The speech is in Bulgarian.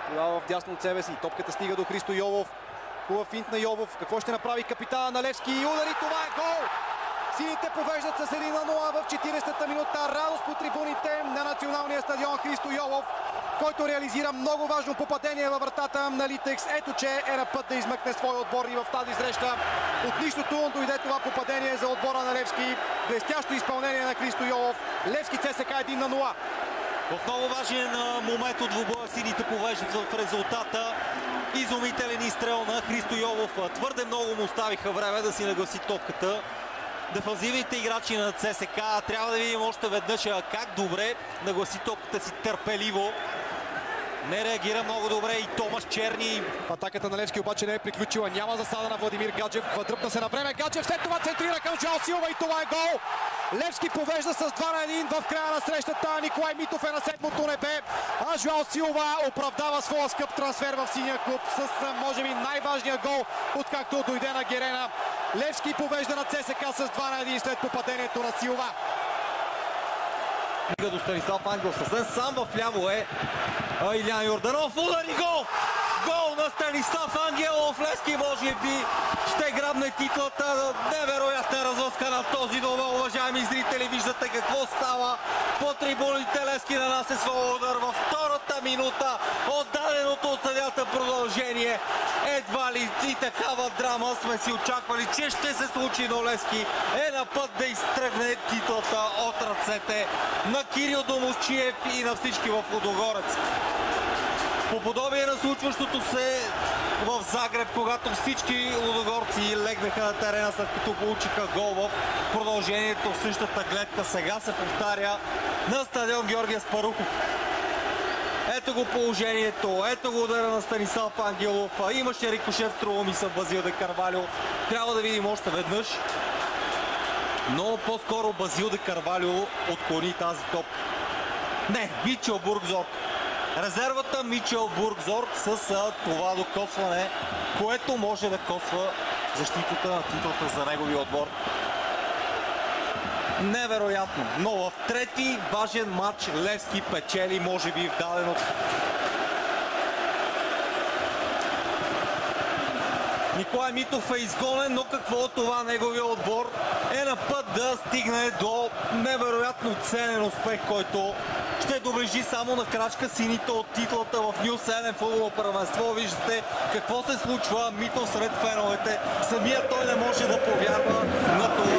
Тогава в дясно от себе си. Топката стига до Христо Йовов. Хубав финт на Йовов. Какво ще направи капитана на Левски? И удари. Това е гол! Сините повеждат с 1-0 в 40-та минута. Радост по трибуните на националния стадион. Христо Йовов, който реализира много важно попадение във вратата на Литекс. Ето, че е на път да измъкне своя отбор и в тази среща. От нищото дойде това попадение за отбора на Левски. Блестящо изпълнение на Христо Йовов. Левски ЦСКА 1-0. В много важен момент от двубоя сините повеждат в резултата. Изумителен изстрел на Христо Йовов. Твърде много му оставиха време да си нагласи топката. Дефанзивните играчи на ЦСКА трябва да видим още веднъж как добре нагласи топката си търпеливо. Не реагира много добре и Томаш Черни. Атаката на Левски обаче не е приключила. Няма засада на Владимир Гаджев. Дръпна се на време. Гаджев след това центрира към Жоал Силва и това е гол. Левски повежда с 2-1 в края на срещата. Николай Митов е на седмото небе. А Жоал Силва оправдава своя скъп трансфер в синия клуб с може би най-важния гол, откакто дойде на Герена. Левски повежда на ЦСКА с 2-1 след попадението на Силва. До Станислав Ангелов съвсем сам в ляво е Илян Йорданов. Удар и гол! Гол на Станислав Ангелов. Левски може би ще грабне титлата. Невероятна развъзка на този дуел. Уважаеми зрители, виждате какво става по трибуните. Левски нанася своя удар във втората минута. Отдаденото от съдията продължение. Едва ли и такава драма сме си очаквали, че ще се случи, но Левски е на път да изтръгне титлата от ръцете на Кирил Домусчиев и на всички в Лудогорец. По подобие на случващото се в Загреб, когато всички лудогорци легнаха на терена, след като получиха гол в продължението, същата гледка сега се повтаря на стадион Георги Аспарухов. Ето го положението, ето го удара на Станислав Ангелов. Имаше рикошет, струва ми се, Базил де Карвалио. Трябва да видим още веднъж. Но по-скоро Базил де Карвалио отклони тази топ. Не, Мичел Бургзорг. Резервата Мичел Бургзорг с това докосване, което може да косва защитата на титлата за неговия отбор. Невероятно, но в трети важен матч Левски печели, може би в дадено. Николай Митов е изгонен, но какво от това неговия отбор е на път да стигне до невероятно ценен успех, който ще доближи само на крачка сините от титлата в Нюс 7 футболно първенство. Виждате какво се случва. Митов сред феновете. Самият той не може да повярва на това.